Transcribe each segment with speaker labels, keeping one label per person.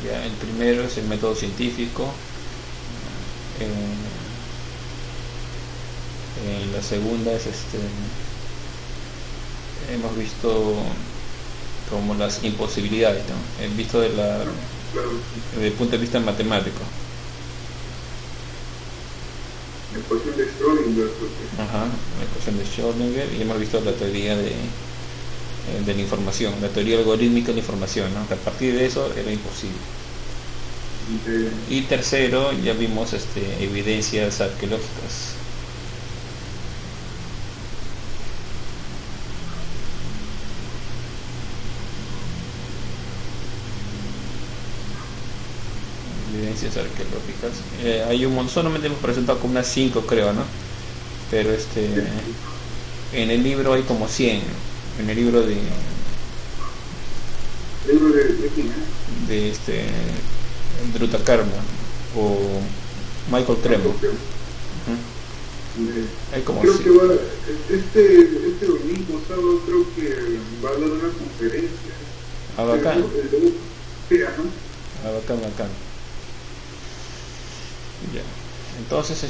Speaker 1: Ya, el primero es el método científico. La segunda es hemos visto como las imposibilidades, ¿no? Visto
Speaker 2: Claro,
Speaker 1: desde el punto de vista matemático.
Speaker 2: la ecuación de Schrödinger, creo que.
Speaker 1: Ajá, la ecuación de Schrödinger, y hemos visto la teoría de la información, la teoría algorítmica de la información, ¿no? Que a partir de eso era imposible. Y tercero, ya vimos evidencias arqueológicas. Evidencias arqueológicas. Hay un montón, solamente hemos presentado como unas 5 creo, ¿no? Pero en el libro hay como 100. En el libro
Speaker 2: Libro de quién,
Speaker 1: de Drutakarma o Michael Cremo. Ujú. Hay como
Speaker 2: Creo
Speaker 1: 100.
Speaker 2: que va, este domingo, sábado, creo que va a dar una conferencia.
Speaker 1: Ah, bacán.
Speaker 2: Sí, ajá.
Speaker 1: Ah, bacán, bacán. Ya. Entonces,
Speaker 2: Sí,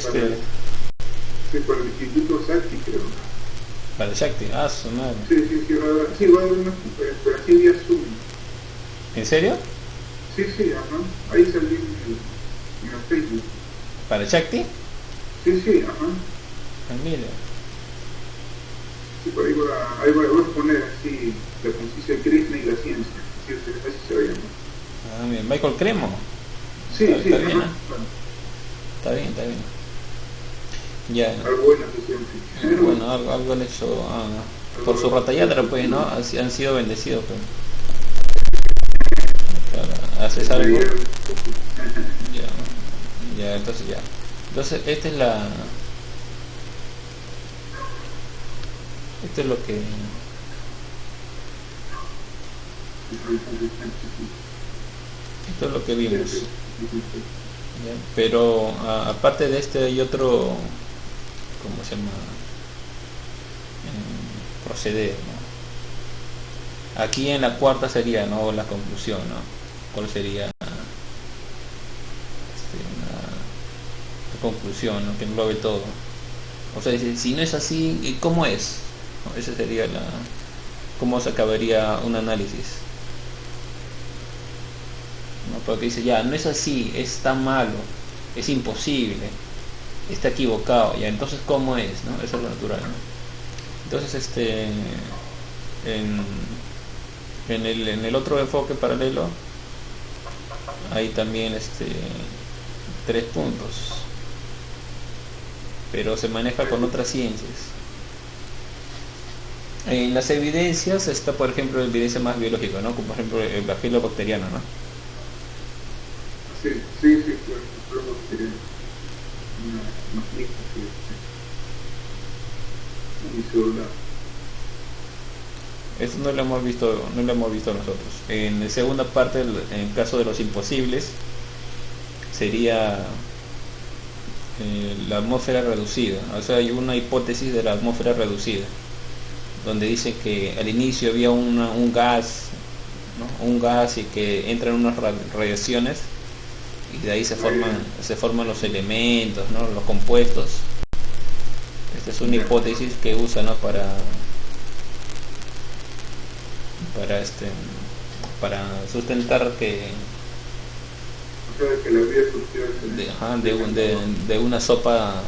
Speaker 2: para el Instituto Sati, creo.
Speaker 1: para Shakti, su madre.
Speaker 2: Sí, va a dar una conferencia, pero así vía Zoom.
Speaker 1: ¿En serio?
Speaker 2: Sí, ajá. Ahí salió en el Facebook.
Speaker 1: ¿Para Shakti?
Speaker 2: Sí, ajá.
Speaker 1: Ah, mira.
Speaker 2: Sí, por ahí va a exponer así la conciencia de Krishna y la ciencia. Así se va a llamar.
Speaker 1: Ah, mira. Michael Cremo.
Speaker 2: Sí,
Speaker 1: Está bien,
Speaker 2: ajá.
Speaker 1: ¿eh? Está bien, está bien. Ya.
Speaker 2: Algo bueno que siempre.
Speaker 1: Bueno, algo han hecho por su ratallatra, pues, ¿no? Han sido bendecidos, pues. Claro, haces algo. Ya, entonces ya. Entonces, esto es lo que. Esto es lo que vimos. ¿Ya? Pero aparte de hay otro, ¿cómo se llama? Proceder, ¿no? Aquí en la cuarta sería, ¿no? La conclusión, ¿no? ¿Cuál sería una conclusión, ¿no? Que englobe todo? O sea, si no es así, ¿cómo es? ¿No? Esa sería cómo se acabaría un análisis, ¿no? Porque dice, ya, no es así, es tan malo, es imposible, está equivocado, ya, entonces ¿cómo es? ¿No? Eso es lo natural, ¿no? Entonces, en el otro enfoque paralelo hay también 3 puntos, pero se maneja con otras ciencias. En las evidencias está, por ejemplo, la evidencia más biológica, ¿no? Como por ejemplo el bacilo bacteriano, ¿no?
Speaker 2: Sí, creo que sería una lista muy celular.
Speaker 1: Esto no lo hemos visto nosotros. En la segunda parte, en el caso de los imposibles, sería la atmósfera reducida. O sea, hay una hipótesis de la atmósfera reducida, donde dice que al inicio había un gas, ¿no? Un gas y que entran unas radiaciones y de ahí se forman los elementos, ¿no? Los compuestos. Esta es una hipótesis que usa, ¿no? para sustentar que
Speaker 2: O sea, que la vida surgió
Speaker 1: de una sopa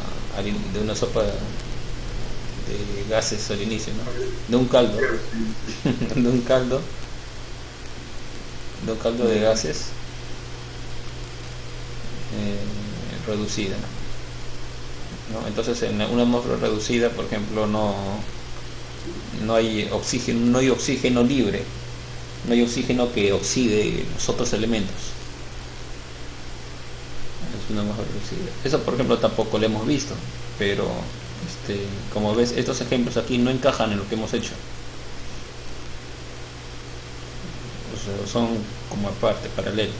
Speaker 1: de gases al inicio, ¿no? De un caldo de un caldo de gases reducida, ¿no? Entonces en una atmósfera reducida, por ejemplo, no hay oxígeno libre, no hay oxígeno que oxide los otros elementos. Es una atmósfera reducida. Eso, por ejemplo, tampoco lo hemos visto, pero como ves, estos ejemplos aquí no encajan en lo que hemos hecho. O sea, son como aparte, paralelos,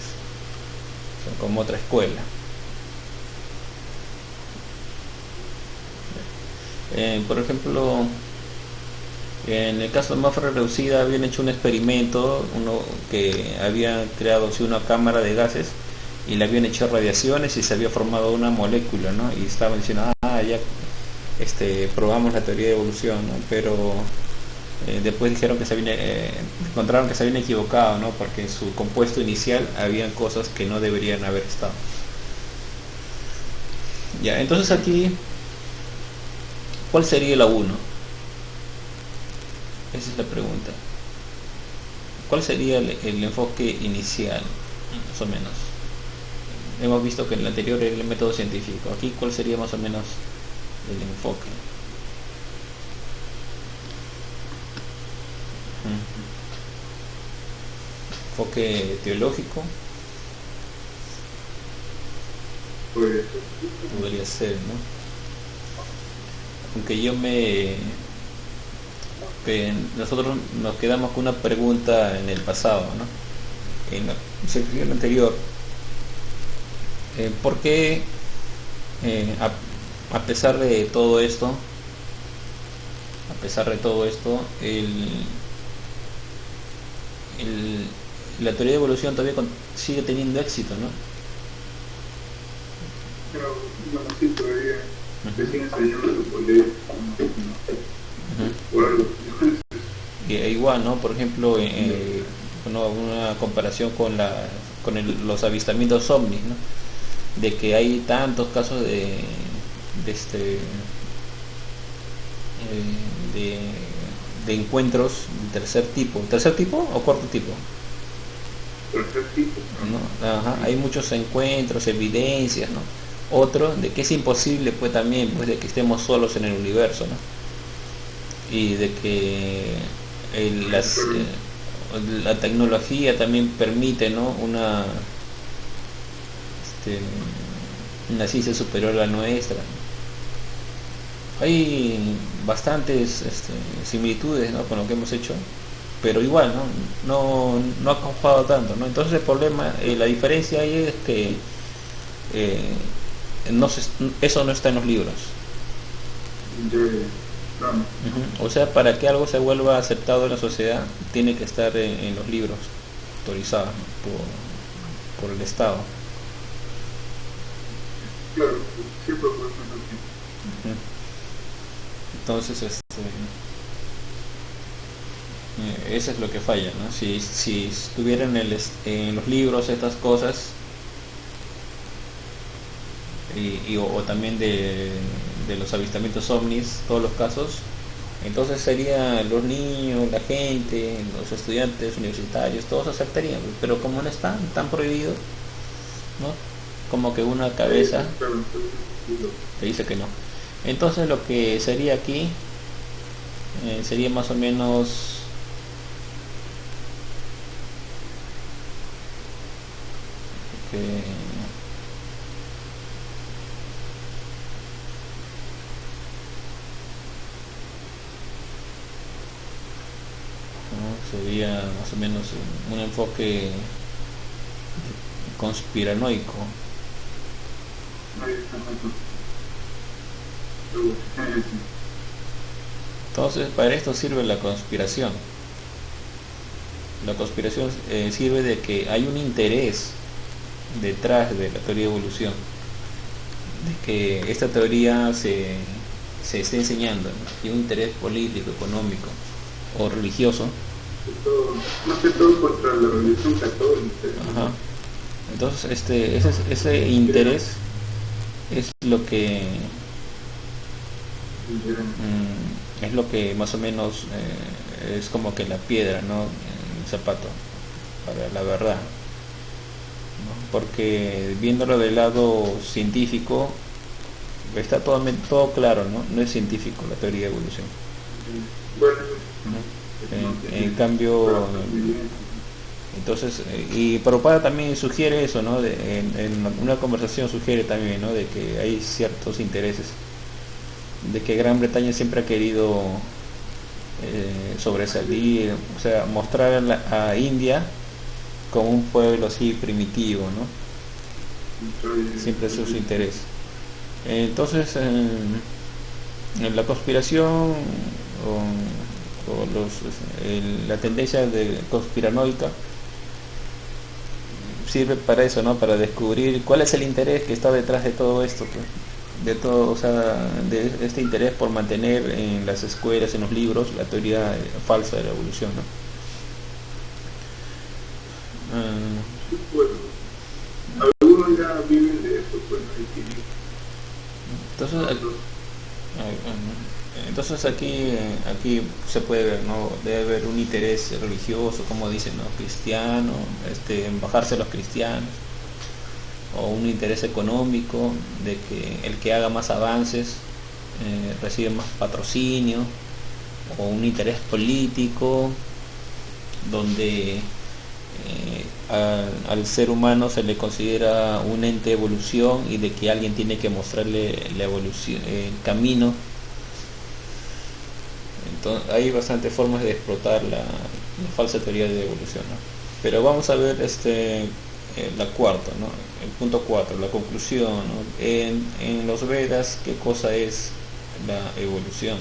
Speaker 1: son como otra escuela. Por ejemplo, En el caso de atmósfera reducida habían hecho un experimento, uno que había creado sí, una cámara de gases y le habían hecho radiaciones y se había formado una molécula, ¿no? Y estaban diciendo, ya probamos la teoría de evolución, ¿no? Pero después dijeron que encontraron que se habían equivocado, ¿no? Porque en su compuesto inicial habían cosas que no deberían haber estado. Ya, entonces aquí, ¿cuál sería la 1? Esa es la pregunta. ¿Cuál sería el enfoque inicial, más o menos? Hemos visto que en el anterior era el método científico. Aquí, ¿cuál sería más o menos el enfoque? Enfoque teológico. Podría ser, ¿no? Aunque nosotros nos quedamos con una pregunta en el pasado, ¿no? En la sección anterior, ¿por qué a pesar de todo esto, la teoría de evolución todavía sigue teniendo éxito, ¿no?
Speaker 2: Pero bueno, sí, todavía te siguen enseñando por algo.
Speaker 1: Igual, ¿no? Por ejemplo, una comparación con los avistamientos ovnis, ¿no? De que hay tantos casos de encuentros de tercer tipo o cuarto tipo, ¿no? Ajá, hay muchos encuentros, evidencias, ¿no? Otro de que es imposible, pues también, pues de que estemos solos en el universo, ¿no? Y de que la tecnología también permite, ¿no? Una ciencia superior a la nuestra. Hay bastantes similitudes, ¿no? Con lo que hemos hecho, pero igual no ha conjugado tanto, ¿no? Entonces el problema, la diferencia ahí es que eso no está en los libros. O sea, para que algo se vuelva aceptado en la sociedad, tiene que estar en los libros, autorizados, ¿no? por el Estado.
Speaker 2: Claro, siempre fue así.
Speaker 1: Entonces, eso es lo que falla, ¿no? Si estuvieran en los libros estas cosas, o también de los avistamientos ovnis, todos los casos, entonces serían los niños, la gente, los estudiantes universitarios, todos aceptarían, pero como no están tan prohibidos, ¿no? Como que una cabeza te dice que no. Entonces lo que sería aquí sería más o menos sería más o menos un enfoque conspiranoico. Entonces para esto sirve la conspiración. La conspiración sirve de que hay un interés detrás de la teoría de evolución, de que esta teoría se esté enseñando, ¿no? Y un interés político, económico o religioso.
Speaker 2: Más que todo contra la religión católica.
Speaker 1: Ajá. Entonces ese interés es lo que más o menos es como que la piedra, ¿no? En el zapato para la verdad, ¿no? Porque viéndolo del lado científico está todo claro, ¿no? No es científico la teoría de evolución.
Speaker 2: Bueno,
Speaker 1: ¿no? En cambio, entonces, y Prabhupada también sugiere eso, ¿no? En una conversación sugiere también, ¿no? De que hay ciertos intereses, de que Gran Bretaña siempre ha querido sobresalir, o sea, mostrar a India como un pueblo así primitivo, ¿no? Siempre es su interés. Entonces, en la conspiración o la tendencia de conspiranoica sirve para eso, ¿no? Para descubrir cuál es el interés que está detrás de todo esto, pues. De todo, o sea, de este interés por mantener en las escuelas, en los libros, la teoría falsa de la evolución, ¿no?
Speaker 2: Bueno, algunos ya viven de eso, pues,
Speaker 1: entonces, entonces aquí se puede ver, ¿no? Debe haber un interés religioso, como dicen, ¿no? Cristiano, en bajarse los cristianos, o un interés económico de que el que haga más avances recibe más patrocinio, o un interés político donde al ser humano se le considera un ente de evolución y de que alguien tiene que mostrarle la evolución, el camino. Entonces hay bastantes formas de explotar la falsa teoría de evolución, ¿no? Pero vamos a ver la cuarta, ¿no? El punto 4, la conclusión, ¿no? En los Vedas, ¿qué cosa es la evolución?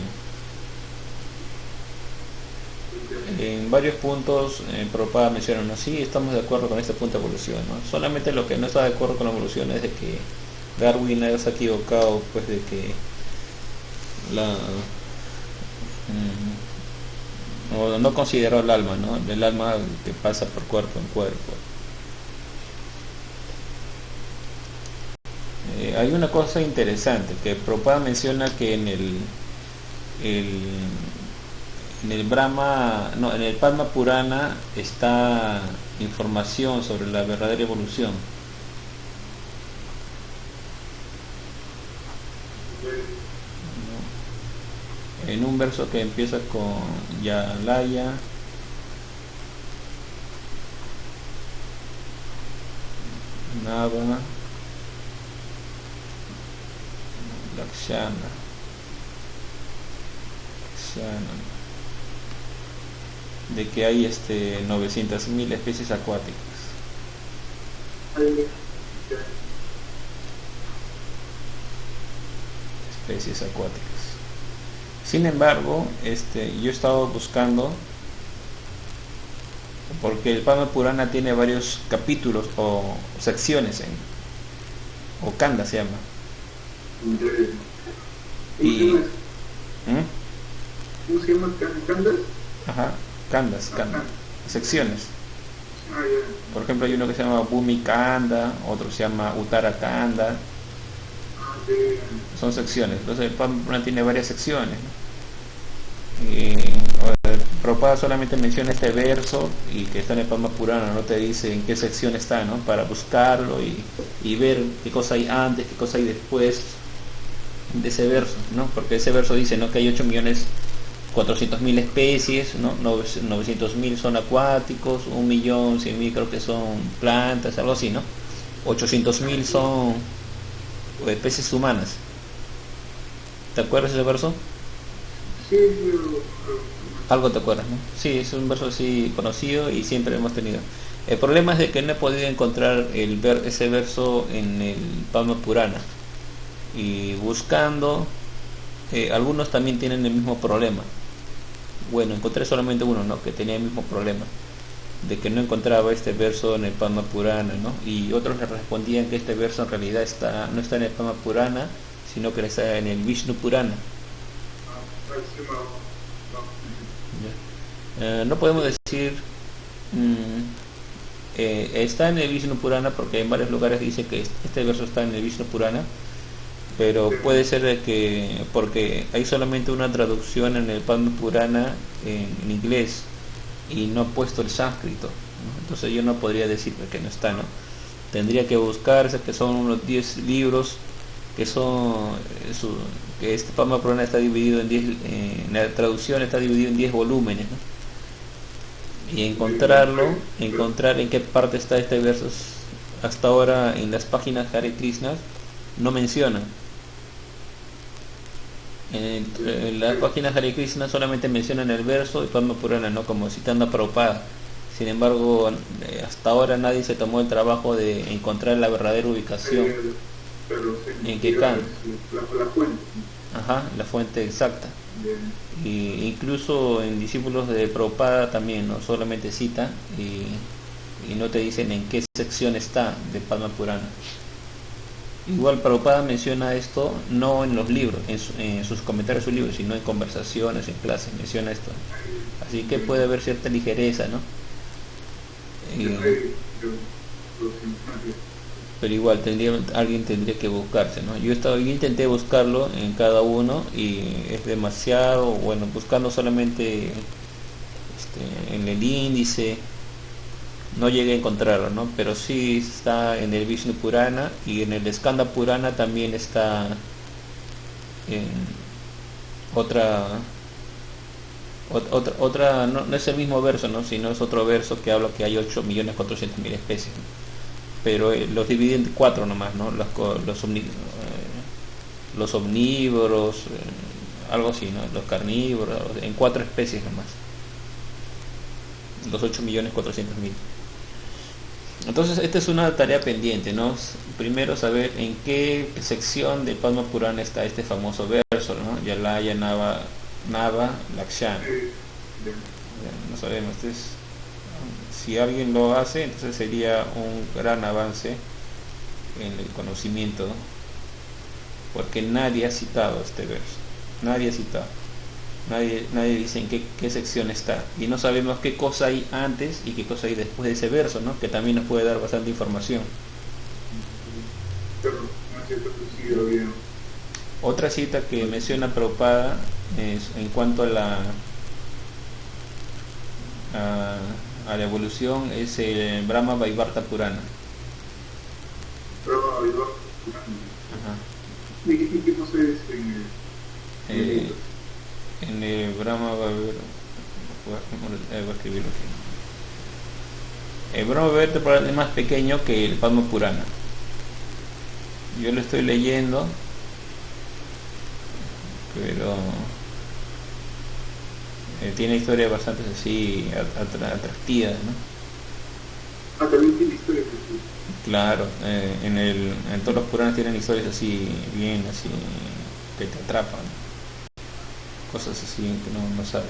Speaker 1: En varios puntos Prabhupada menciona, ¿no? Sí, estamos de acuerdo con este punto de evolución, ¿no? Solamente lo que no está de acuerdo con la evolución es de que Darwin se ha equivocado, pues, de que no consideró el alma, ¿no? El alma que pasa por cuerpo en cuerpo. Hay una cosa interesante que Prabhupada menciona que en el Brahma, no, en el Padma Purana está información sobre la verdadera evolución. ¿No? En un verso que empieza con Yalaya, Nava, Lakshana, de que hay 900.000 especies acuáticas. Especies acuáticas. Sin embargo, yo he estado buscando, porque el Padma Purana tiene varios capítulos o secciones, o kanda se llama. Y
Speaker 2: ¿cómo se llama? ¿Kandas?
Speaker 1: Ajá, kandas, secciones. Por ejemplo, hay uno que se llama Bhumi Kanda, otro se llama Uttara Kanda. Son secciones. Entonces el Padma Purana tiene varias secciones, ¿no? Y Prabhupada solamente menciona este verso y que está en el Padma Purana, no te dice en qué sección está, ¿no? Para buscarlo y ver qué cosa hay antes, qué cosa hay después de ese verso, ¿no? Porque ese verso dice, ¿no?, que hay 8.400.000 especies, ¿no? 900.000 son acuáticos, 1.100.000 creo que son plantas, algo así, ¿no? 800.000 son especies humanas. ¿Te acuerdas de ese verso?
Speaker 2: Sí,
Speaker 1: Algo te acuerdas, ¿no? Sí, es un verso así conocido y siempre lo hemos tenido. El problema es de que no he podido encontrar ese verso en el Padma Purana. Y buscando, algunos también tienen el mismo problema. Bueno, encontré solamente uno, ¿no?, que tenía el mismo problema, de que no encontraba este verso en el Padma Purana, ¿no? Y otros le respondían que este verso en realidad no está en el Padma Purana, sino que está en el Vishnu Purana. No podemos decir está en el Vishnu Purana, porque en varios lugares dice que este verso está en el Vishnu Purana, pero puede ser de que porque hay solamente una traducción en el Padma Purana en inglés y no ha puesto el sánscrito, ¿no? Entonces yo no podría decir que no está, ¿no? Tendría que buscarse, que son unos 10 libros que son que este Padma Purana está dividido en 10, la traducción está dividido en 10 volúmenes, ¿no? Y encontrar en qué parte está este verso. Hasta ahora en las páginas Hare Krishna no mencionan. En las páginas Hare Krishna solamente mencionan el verso y Padma Purana, ¿no?, como citando a Prabhupada. Sin embargo, hasta ahora nadie se tomó el trabajo de encontrar la verdadera ubicación en que canta.
Speaker 2: La fuente.
Speaker 1: Ajá, la fuente exacta.
Speaker 2: Bien.
Speaker 1: Y incluso en discípulos de Prabhupada también, no solamente cita y no te dicen en qué sección está de Padma Purana. Igual Prabhupada menciona esto no en los libros, en sus comentarios de sus libros, sino en conversaciones, en clases, menciona esto. Así que puede haber cierta ligereza, ¿no? Pero igual alguien tendría que buscarse, ¿no? Yo intenté buscarlo en cada uno y es demasiado, bueno, buscando solamente en el índice no llegué a encontrarlo, ¿no? Pero sí está en el Vishnu Purana y en el Skanda Purana también está en otra no es el mismo verso, ¿no? Sino es otro verso que habla que hay 8.400.000 especies, ¿no? Pero los divide en cuatro nomás, ¿no? Los omnívoros, algo así, ¿no? Los carnívoros, en cuatro especies nomás, los 8.400.000. Entonces esta es una tarea pendiente, ¿no? Primero saber en qué sección de Padma Purana está este famoso verso, ¿no? Yalaya Nava Lakshana. No sabemos, si alguien lo hace, entonces sería un gran avance en el conocimiento, ¿no? Porque nadie ha citado este verso, nadie ha citado, nadie dice en qué sección está, y no sabemos qué cosa hay antes y qué cosa hay después de ese verso, ¿no? Que también nos puede dar bastante información. Otra cita que menciona Prabhupada es en cuanto a la evolución es el Brahma Vaivarta Purana.
Speaker 2: Brahma Vaivarta Purana. Ajá. ¿Qué cosa es
Speaker 1: en el Brahma Vaivarta? Voy a escribirlo aquí. El Brahma Vaivarta Purana es más pequeño que el Padma Purana. Yo lo estoy leyendo, pero tiene historias bastante así atractivas, ¿no?
Speaker 2: También tiene historias así.
Speaker 1: Claro, en todos los Puranas tienen historias así, bien así, que te atrapan, cosas así que no sabes.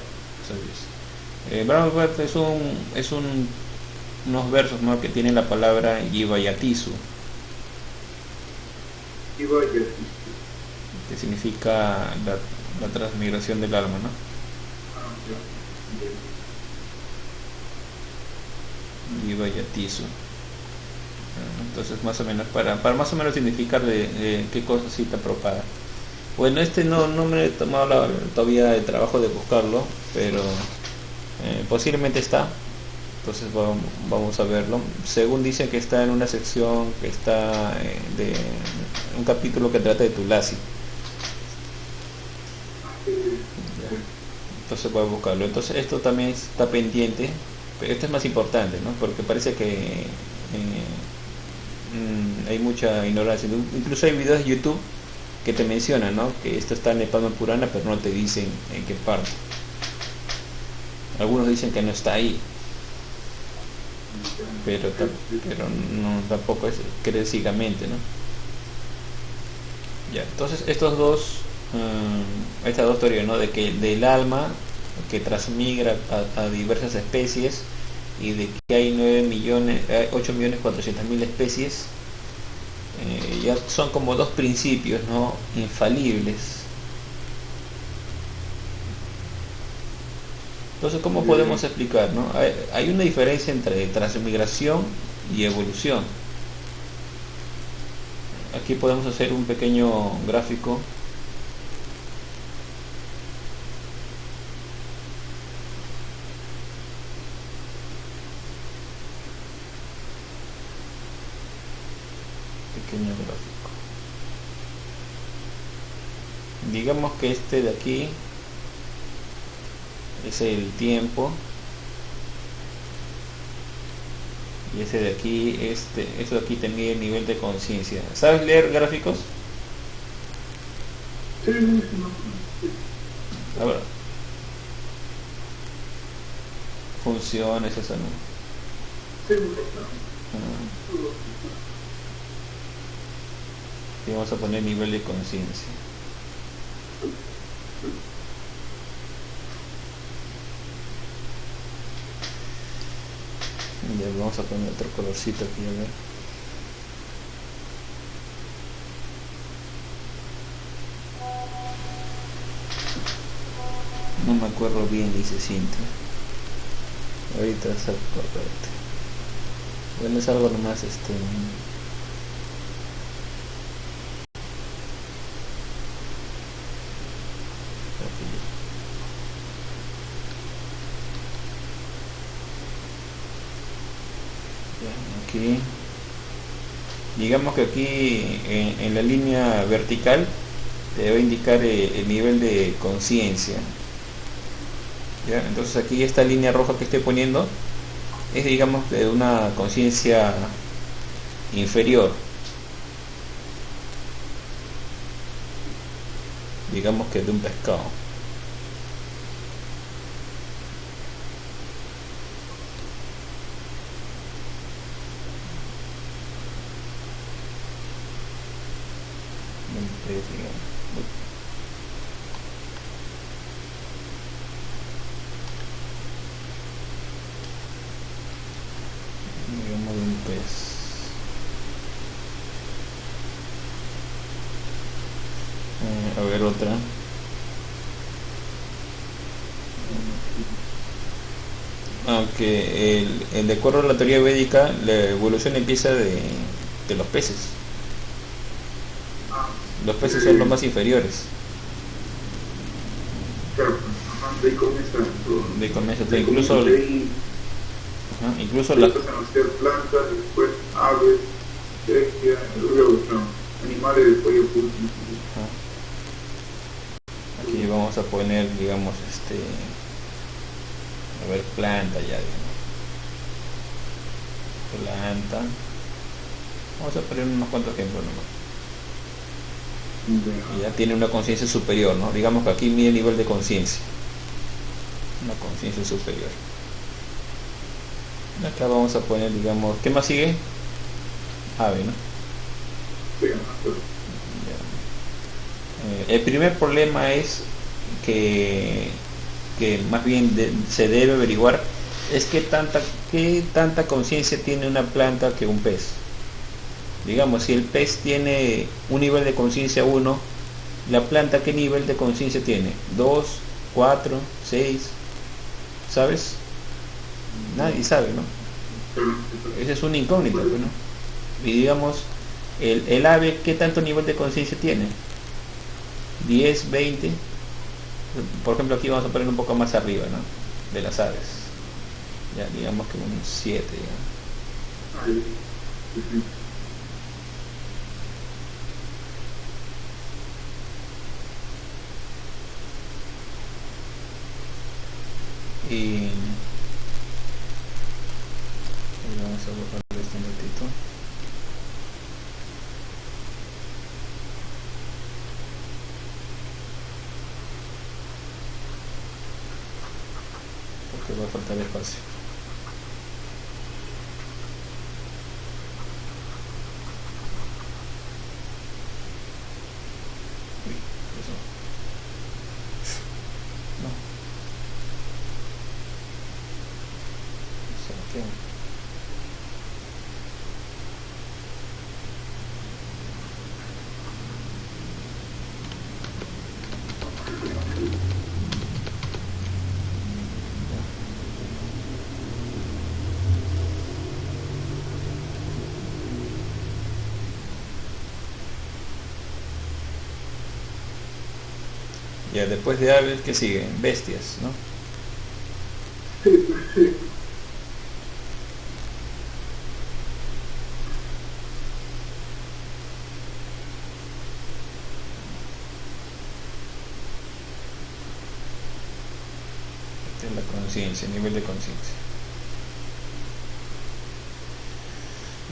Speaker 1: Brahma Vaivarta es unos versos, ¿no? Que tienen la palabra Yivayatisu, que significa la transmigración del alma, ¿no? Yivayatisu. Entonces más o menos para más o menos significar de qué cosa cita Prabhupada. Bueno, no me he tomado todavía el trabajo de buscarlo, pero posiblemente está. Entonces vamos a verlo. Según dice que está en una sección que está de un capítulo que trata de Tulasi. Entonces voy a buscarlo. Entonces esto también está pendiente, pero esto es más importante, ¿no? Porque parece que hay mucha ignorancia. Incluso hay videos de YouTube que te mencionan, ¿no? Que esto está en el Padma Purana, pero no te dicen en qué parte. Algunos dicen que no está ahí, pero no, tampoco es creer ciegamente, ¿no? Ya, entonces estas dos teorías, ¿no? De que del alma que transmigra a diversas especies y de que hay 8.400.000 especies, ya son como dos principios, ¿no? Infalibles. Entonces, ¿cómo podemos explicar, no? Hay una diferencia entre transmigración y evolución. Aquí podemos hacer un pequeño gráfico. Gráfico. Digamos que este de aquí es el tiempo y ese de aquí, esto de aquí te mide el nivel de conciencia. ¿Sabes leer gráficos?
Speaker 2: Sí.
Speaker 1: A ver. Funciones, eso no.
Speaker 2: Sí.
Speaker 1: Y vamos a poner nivel de conciencia. Ya vamos a poner otro colorcito aquí, a ver. No me acuerdo bien, dice Cintia. Ahorita es correcto. Bueno, es algo nomás aquí. Digamos que aquí en la línea vertical te va a indicar el nivel de conciencia. ¿Ya? Entonces aquí esta línea roja que estoy poniendo es, digamos, de una conciencia inferior, digamos que de un pescado. Digamos de un pez. A ver otra. Aunque de acuerdo a la teoría védica, la evolución empieza de los peces. Los peces son los más inferiores.
Speaker 2: Claro, de ahí comienza todo.
Speaker 1: De comienzo, incluso las
Speaker 2: empiezan a hacer plantas, después aves, bestias, luego animales del cuello curto.
Speaker 1: Aquí vamos a poner, digamos, a ver, planta ya, digamos. Planta. Vamos a poner unos cuantos ejemplos nomás. Y ya tiene una conciencia superior, ¿no? Digamos que aquí mide el nivel de conciencia. Una conciencia superior. Acá vamos a poner, digamos, ¿qué más sigue? Ave, ¿no? El primer problema es que más bien se debe averiguar es qué tanta conciencia tiene una planta que un pez. Digamos, si el pez tiene un nivel de conciencia 1, la planta, ¿qué nivel de conciencia tiene? 2, 4, 6, ¿sabes? Nadie sabe, ¿no? Esa es una incógnita, pues, ¿no? Y digamos, el ave, ¿qué tanto nivel de conciencia tiene? 10, 20. Por ejemplo, aquí vamos a poner un poco más arriba, ¿no? De las aves. Ya, digamos que unos 7, digamos. Y vamos a borrar esto un ratito. Porque va a faltar espacio. Uy, eso. No. Saqueo. Ya, después de aves, ¿qué sigue? Bestias, ¿no? Esta es la conciencia, nivel de conciencia.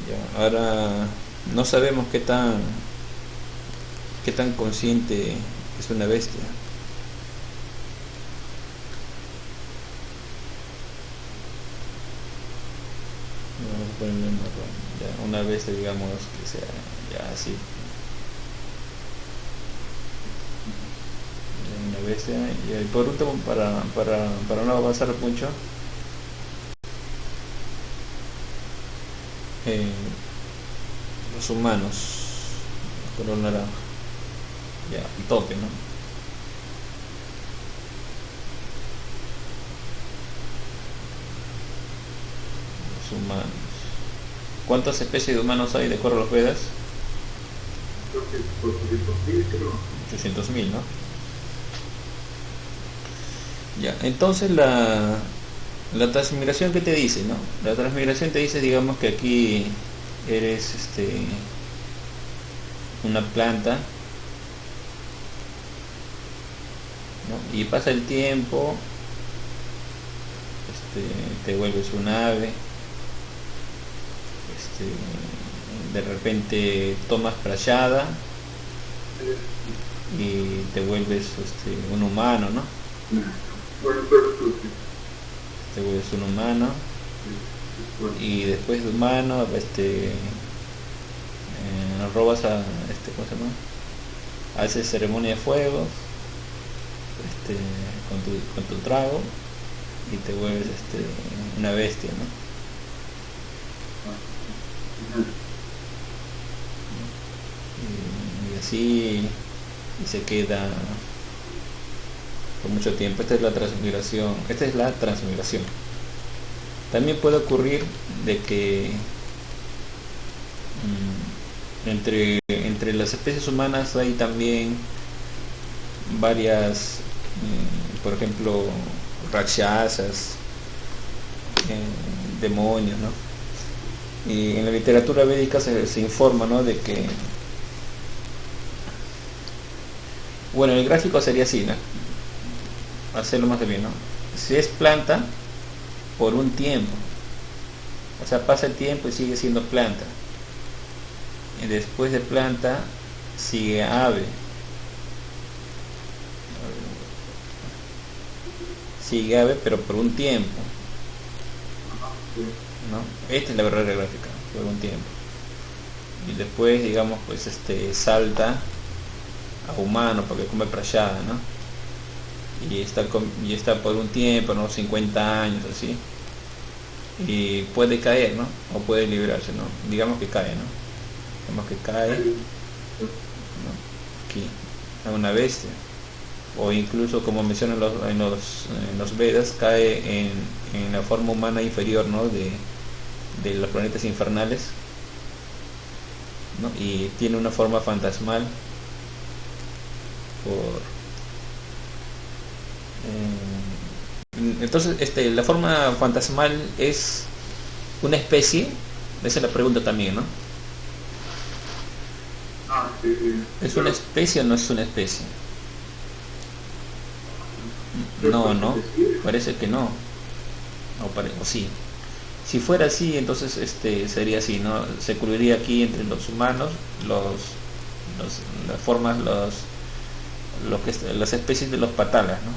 Speaker 1: Ya, ahora no sabemos qué tan consciente es una bestia. Vamos a ponerle una bestia, digamos, que sea ya así. Una bestia. Y por último, para no avanzar mucho, eh, los humanos, color naranja, ya, el tope, ¿no? Los humanos. ¿Cuántas especies de humanos hay de acuerdo a los Vedas?
Speaker 2: Creo que por 400.000, creo.
Speaker 1: 800.000, ¿no? Ya, entonces la transmigración, ¿qué te dice, no? La transmigración te dice, digamos, que aquí eres una planta, ¿no? Y pasa el tiempo, te vuelves un ave, de repente tomas prayada y te vuelves un humano, ¿no?
Speaker 2: Bueno, pero
Speaker 1: Te vuelves un humano y después de humano robas a ¿cómo se llama? Haces ceremonia de fuego con tu trago y te vuelves una bestia, ¿no? Y así y se queda por mucho tiempo. Esta es la transmigración. También puede ocurrir de que entre las especies humanas hay también varias, por ejemplo, rakshasas, demonios, ¿no? Y en la literatura védica se informa, ¿no?, de que, bueno, el gráfico sería así, ¿no? Hacerlo más bien, ¿no? Si es planta, por un tiempo, o sea, pasa el tiempo y sigue siendo planta, y después de planta sigue ave, pero por un tiempo, ¿no? Esta es la verdadera gráfica, por un tiempo, y después, digamos, pues salta a humano porque come prayada, ¿no? Y está por un tiempo, ¿no? 50 años, así, y puede caer, ¿no? O puede librarse, ¿no? Digamos que cae, ¿no? Digamos que cae, ¿no? Aquí, a una bestia, o incluso, como mencionan en los Vedas, cae en la forma humana inferior, ¿no?, de los planetas infernales, ¿no? Y tiene una forma fantasmal entonces la forma fantasmal es una especie. Esa es la pregunta también, ¿no?
Speaker 2: Sí.
Speaker 1: ¿Es una especie o no es una especie? No, parece que no. O sí. Si fuera así, entonces sería así, ¿no? Se incluiría aquí entre los humanos las formas, las especies de los patalas, ¿no?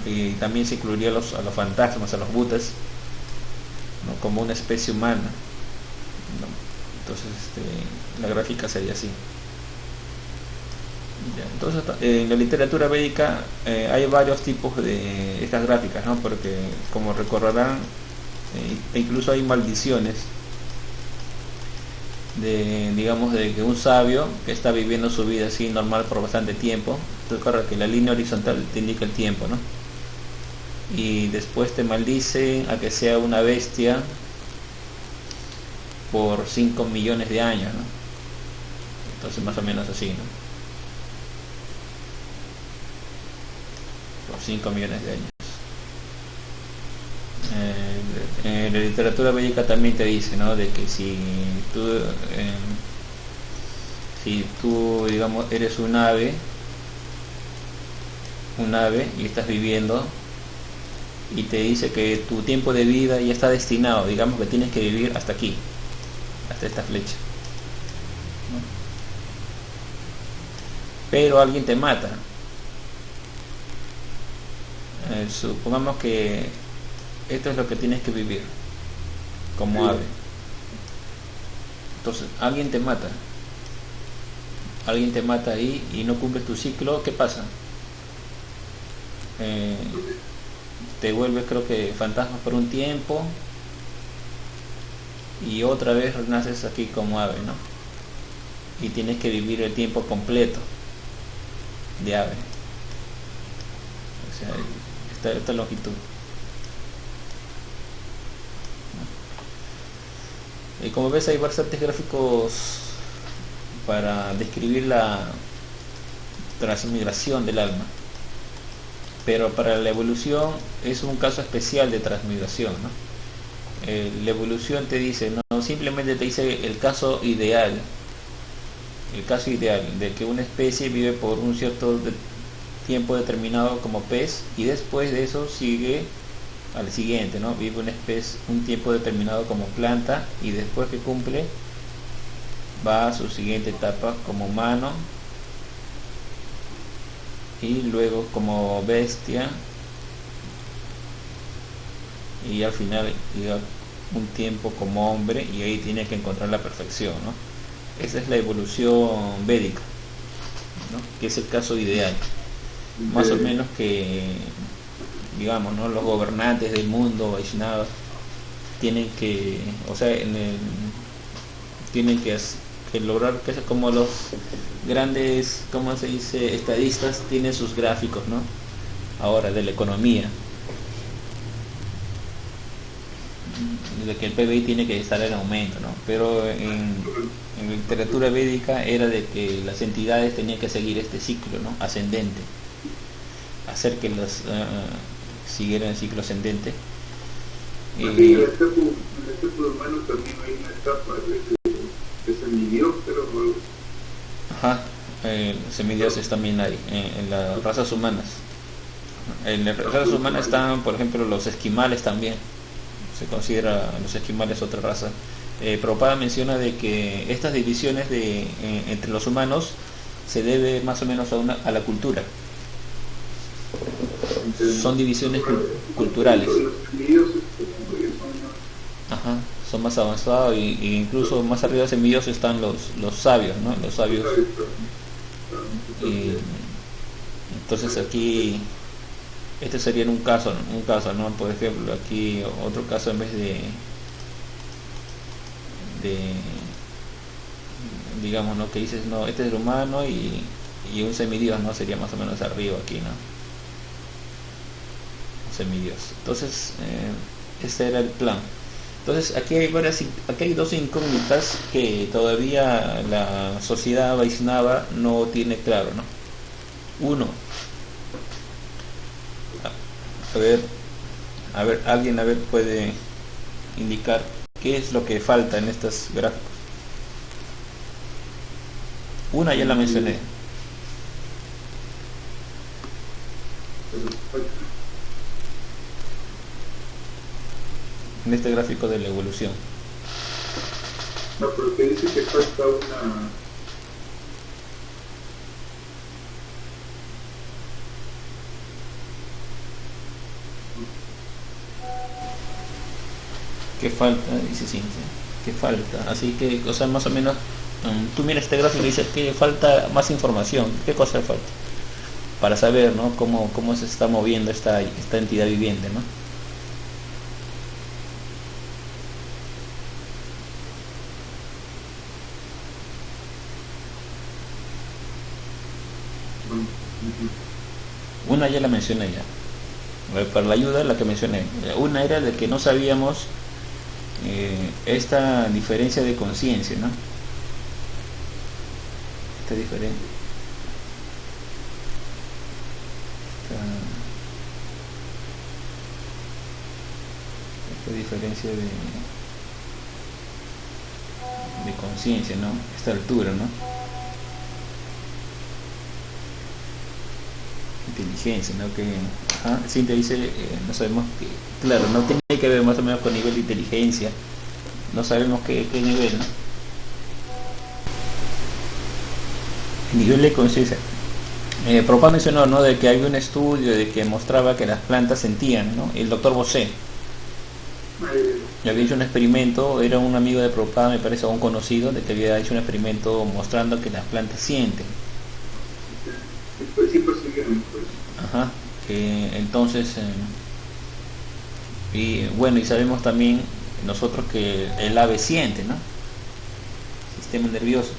Speaker 1: Y también se incluiría a los fantasmas, a los butas, ¿no?, como una especie humana, ¿no? Entonces la gráfica sería así. Ya, entonces en la literatura védica hay varios tipos de estas gráficas, ¿no? Porque, como recordarán, incluso hay maldiciones digamos, de que un sabio que está viviendo su vida así normal por bastante tiempo, recuerda que la línea horizontal te indica el tiempo, ¿no? Y después te maldice a que sea una bestia por 5 millones de años, ¿no? Entonces más o menos así, ¿no? Por 5 millones de años. En la literatura védica también te dice, ¿no?, de que si tú digamos eres un ave y estás viviendo, y te dice que tu tiempo de vida ya está destinado, digamos que tienes que vivir hasta aquí, hasta esta flecha, ¿no? Pero alguien te mata, supongamos que esto es lo que tienes que vivir como ave. Entonces alguien te mata ahí y no cumples tu ciclo. ¿Qué pasa? Te vuelves, creo que, fantasma por un tiempo, y otra vez renaces aquí como ave, ¿no? Y tienes que vivir el tiempo completo de ave, o sea, esta longitud. Y como ves, hay bastantes gráficos para describir la transmigración del alma, pero para la evolución es un caso especial de transmigración, ¿no? La evolución te dice, no, simplemente te dice el caso ideal de que una especie vive por un cierto tiempo determinado como pez, y después de eso sigue al siguiente, ¿no? Vive una especie un tiempo determinado como planta, y después que cumple va a su siguiente etapa como humano, y luego como bestia, y al final llega un tiempo como hombre, y ahí tiene que encontrar la perfección, ¿no? Esa es la evolución védica, ¿no? Que es el caso ideal, más o menos, que digamos, ¿no? Los gobernantes del mundo Vaishnava tienen que, o sea, tienen que lograr que, como los grandes, ¿cómo se dice?, estadistas tienen sus gráficos, ¿no? Ahora de la economía, de que el PBI tiene que estar en aumento, ¿no? Pero en literatura védica era de que las entidades tenían que seguir este ciclo, ¿no? Ascendente, hacer que las siguieran el ciclo ascendente.
Speaker 2: En el estepo humano también hay una etapa de semidios, pero no.
Speaker 1: Ajá, semidioses también hay en las razas humanas. En las razas humanas están, por ejemplo, los esquimales también. Se considera los esquimales otra raza. Prabhupada menciona de que estas divisiones entre los humanos se debe más o menos a la cultura. Son divisiones culturales. Ajá, son más avanzados, y incluso más arriba de semidiosos están los sabios, ¿no? Los sabios. Y entonces aquí este sería un caso, ¿no? Por ejemplo, aquí otro caso, en vez de digamos, ¿no? Que dices, no, este es el humano y un semidios, ¿no? Sería más o menos arriba aquí, ¿no? Semidios. Entonces, ese era el plan. Entonces, aquí hay dos incógnitas que todavía la sociedad Vaishnava no tiene claro, ¿no? Uno, alguien puede indicar qué es lo que falta en estos gráficos. Una ya la mencioné. En este gráfico de la evolución.
Speaker 2: No, porque dice que falta una.
Speaker 1: ¿Qué falta? Dice Ciencia. ¿Qué falta? Así que, o sea, más o menos, tú miras este gráfico y dices que falta más información. ¿Qué cosa falta? Para saber, ¿no? Cómo se está moviendo esta entidad viviente, ¿no? Una ya la mencioné ya. Para la ayuda, la que mencioné. Una era de que no sabíamos esta diferencia de conciencia, ¿no? Esta diferencia de conciencia, ¿no? Esta altura, ¿no? Inteligencia, ¿no? Que Cintia dice, no sabemos que, claro, no tiene que ver más o menos con nivel de inteligencia, no sabemos qué nivel, ¿no? El nivel de conciencia. Prabhupada mencionó, ¿no? De que había un estudio de que mostraba que las plantas sentían, ¿no? El doctor Bosé había hecho un experimento, era un amigo de Prabhupada, me parece, o un conocido, de que había hecho un experimento mostrando que las plantas sienten. Ajá, entonces, y bueno, y sabemos también nosotros que el ave siente, ¿no? Sistema nervioso.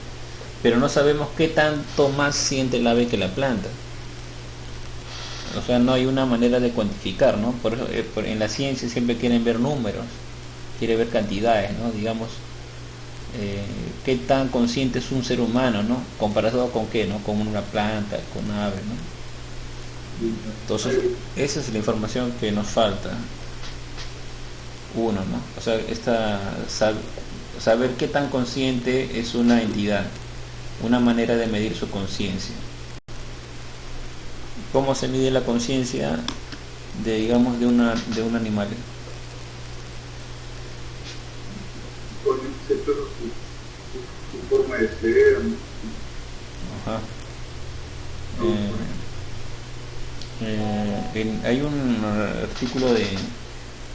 Speaker 1: Pero no sabemos qué tanto más siente el ave que la planta. O sea, no hay una manera de cuantificar, ¿no? Por eso en la ciencia siempre quieren ver números, quieren ver cantidades, ¿no? Digamos, qué tan consciente es un ser humano, ¿no? Comparado con qué, ¿no? Con una planta, con una ave, ¿no? Entonces, esa es la información que nos falta. Uno, ¿no? O sea, saber qué tan consciente es una entidad, una manera de medir su conciencia. ¿Cómo se mide la conciencia de, digamos, de un animal?
Speaker 2: Su forma de ser.
Speaker 1: Ajá. Hay un artículo de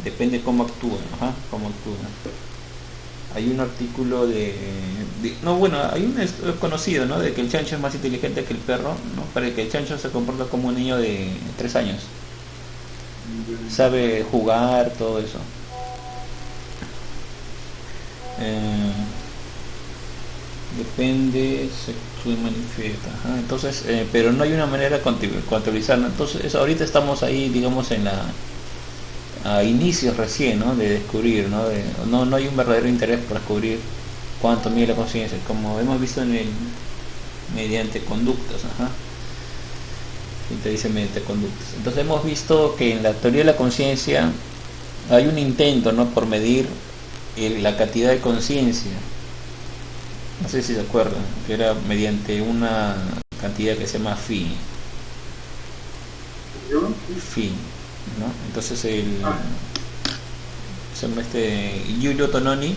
Speaker 1: depende cómo actúan, cómo actúan. Hay un artículo no, bueno, hay un conocido, ¿no? De que el chancho es más inteligente que el perro, ¿no? Para que el chancho se comporta como un niño de 3 años. Sabe jugar, todo eso. Depende, se manifiesta. Entonces, pero no hay una manera de contabilizarlo. Entonces, ahorita estamos ahí, digamos, a inicios recién, ¿no? De descubrir, ¿no? No hay un verdadero interés por descubrir cuánto mide la conciencia, como hemos visto mediante conductas, y te dice mediante conductas. Entonces hemos visto que en la teoría de la conciencia hay un intento, ¿no? Por medir la cantidad de conciencia. No sé si se acuerdan, que era mediante una cantidad que se llama phi. Phi, ¿no? Entonces Giulio Tononi,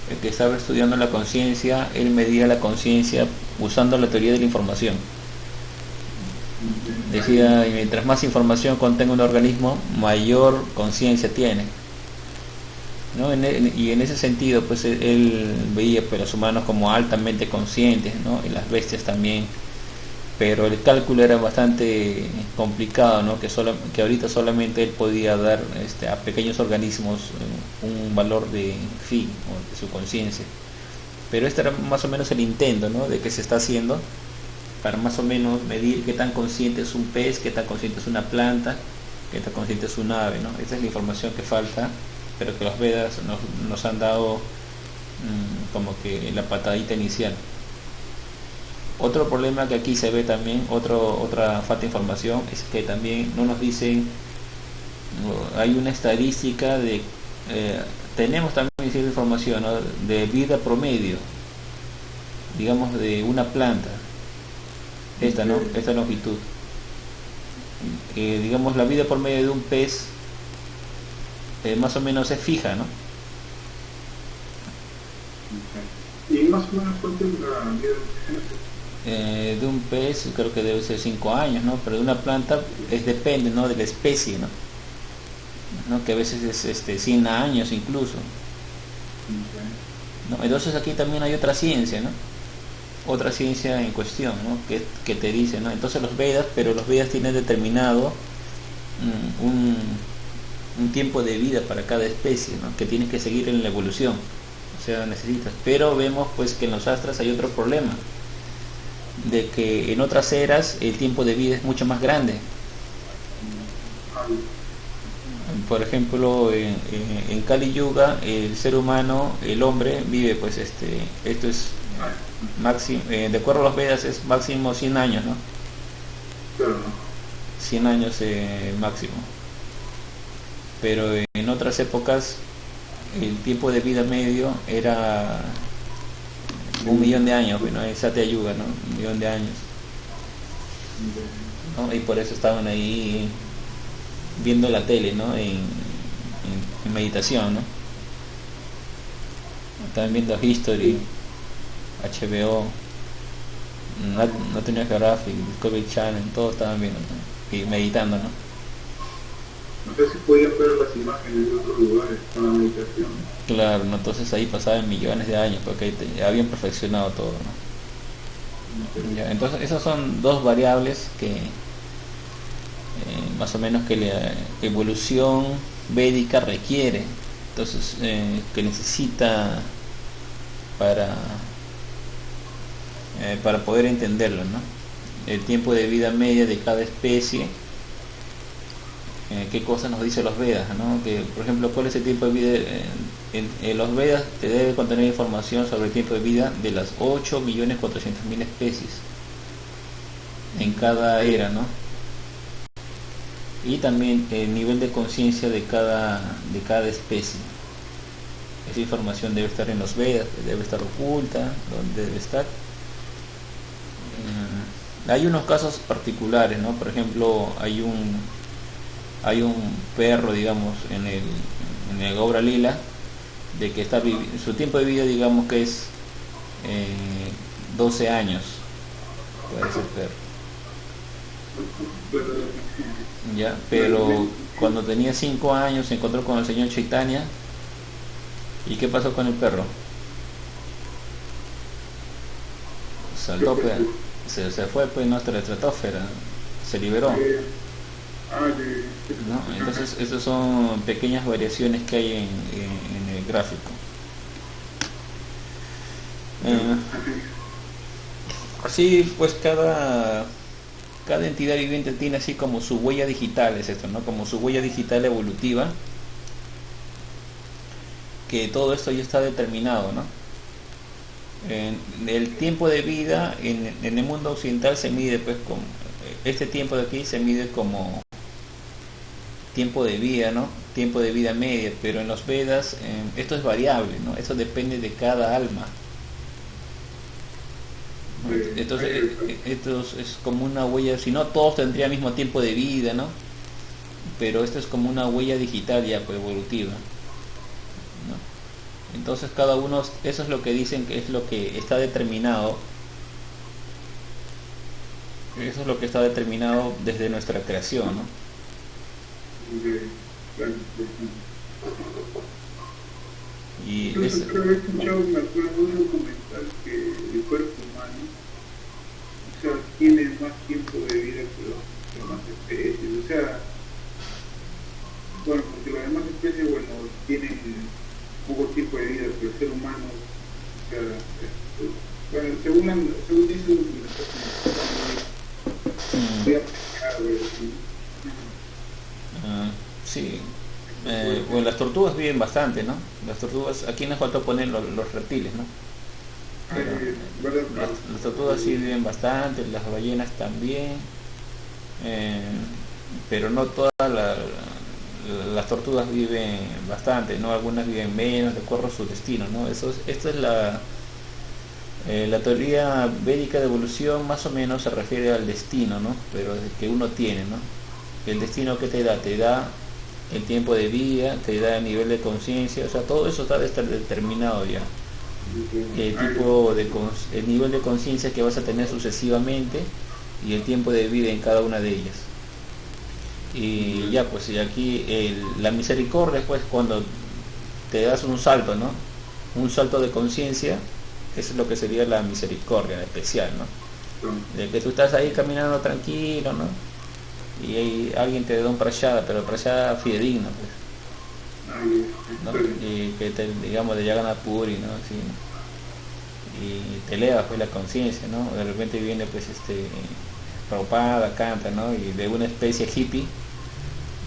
Speaker 1: el que estaba estudiando la conciencia, él medía la conciencia usando la teoría de la información. Decía, mientras más información contenga un organismo, mayor conciencia tiene, ¿no? Y en ese sentido, pues él veía pues los humanos como altamente conscientes, ¿no? Y las bestias también, pero el cálculo era bastante complicado, ¿no? Que ahorita solamente él podía dar a pequeños organismos un valor de phi, o de su conciencia. Pero este era más o menos el intento, ¿no? De que se está haciendo para más o menos medir qué tan consciente es un pez, qué tan consciente es una planta, qué tan consciente es un ave, ¿no? Esa es la información que falta, pero que los Vedas nos han dado como que la patadita inicial. Otro problema que aquí se ve también, otra falta de información, es que también no nos dicen, hay una estadística de, tenemos también cierta información, ¿no? De vida promedio, digamos, de una planta, ¿no? Esta longitud. Digamos, la vida promedio de un pez más o menos es fija, ¿no?
Speaker 2: ¿Y más o menos cuánto es la vida
Speaker 1: de un pez? Creo que debe ser 5 años, ¿no? Pero de una planta depende, ¿no? De la especie, ¿no? Que a veces es 100 años incluso, ¿no? Entonces aquí también hay otra ciencia, ¿no? Otra ciencia en cuestión, ¿no? Que te dice, ¿no? Entonces los Vedas tienen determinado un tiempo de vida para cada especie, ¿no? Que tienes que seguir en la evolución, o sea, necesitas. Pero vemos pues que en los astras hay otro problema, de que en otras eras el tiempo de vida es mucho más grande. Por ejemplo, en Kali Yuga, el ser humano, el hombre, vive pues esto es máximo, de acuerdo a los Vedas es máximo 100 años, ¿no? 100 años máximo. Pero en otras épocas el tiempo de vida medio era 1.000.000 de años, bueno, en Satya Yuga, ¿no? 1.000.000 de años, ¿no? Y por eso estaban ahí viendo la tele, ¿no? En meditación, ¿no? Estaban viendo History, HBO, National Geographic, Discovery Channel, todos estaban viendo, ¿no? Y meditando, ¿no?
Speaker 2: No sé si podían ver las imágenes de otros lugares con la meditación.
Speaker 1: Claro, ¿no? Entonces ahí pasaban millones de años porque habían perfeccionado todo, ¿no? Ya, entonces esas son dos variables que más o menos que la evolución védica requiere entonces que necesita para poder entenderlo, ¿no? El tiempo de vida media de cada especie, qué cosas nos dicen los Vedas, ¿no? Que, por ejemplo, cuál es el tiempo de vida en los Vedas te debe contener información sobre el tiempo de vida de las 8.400.000 especies en cada era, ¿no? Y también el nivel de conciencia de cada especie. Esa información debe estar en los Vedas, debe estar oculta, donde debe estar. Hay unos casos particulares, ¿no? Por ejemplo, hay un perro, digamos, en el Gaura Lila, de que está su tiempo de vida, digamos que es 12 años, puede ser perro. Ya, pero cuando tenía 5 años se encontró con el señor Chaitanya. ¿Y qué pasó con el perro? Saltó, pues, se fue pues nuestra estratosfera, se liberó, ¿no? Entonces esas son pequeñas variaciones que hay en el gráfico. Así pues cada entidad viviente tiene así como su huella digital, es esto, ¿no? Como su huella digital evolutiva, que todo esto ya está determinado, ¿no? El tiempo de vida en el mundo occidental se mide pues como este tiempo de aquí se mide como tiempo de vida, ¿no? Tiempo de vida media, pero en los Vedas esto es variable, ¿no? Eso depende de cada alma. Entonces esto es como una huella, si no todos tendrían el mismo tiempo de vida, ¿no? Pero esto es como una huella digital ya pues, evolutiva, ¿no? Entonces cada uno, eso es lo que dicen que es lo que está determinado. Eso es lo que está determinado desde nuestra creación, ¿no? Y
Speaker 2: yo he escuchado, me acuerdo de un documental que el cuerpo humano, o sea, tiene más tiempo de vida que las demás especies, o sea, bueno, porque las demás especies, bueno, tienen poco tiempo de vida, pero el ser humano, o sea, bueno, según dice el documental,
Speaker 1: sí. Bueno, las tortugas viven bastante, ¿no? Las tortugas, aquí nos faltó poner los reptiles, ¿no? Pero las tortugas sí viven bastante, las ballenas también, pero no todas las tortugas viven bastante, ¿no? Algunas viven menos, de acuerdo a su destino, ¿no? Esto es la teoría védica de evolución, más o menos se refiere al destino, ¿no? Pero que uno tiene, ¿no? El destino que te da el tiempo de vida, te da el nivel de conciencia, o sea, todo eso está determinado ya. El nivel de conciencia que vas a tener sucesivamente y el tiempo de vida en cada una de ellas. Y ya, pues, y aquí la misericordia, pues, cuando te das un salto, ¿no? Un salto de conciencia, eso es lo que sería la misericordia especial, ¿no? De que tú estás ahí caminando tranquilo, ¿no? Y ahí alguien te da un prashada, pero prashada fidedigno, pues, ¿no? Y que te, digamos, de Jagannath Puri, ¿no? Así, ¿no? Y te eleva pues la conciencia, ¿no? De repente viene pues Prabhupada, canta, ¿no? Y de una especie hippie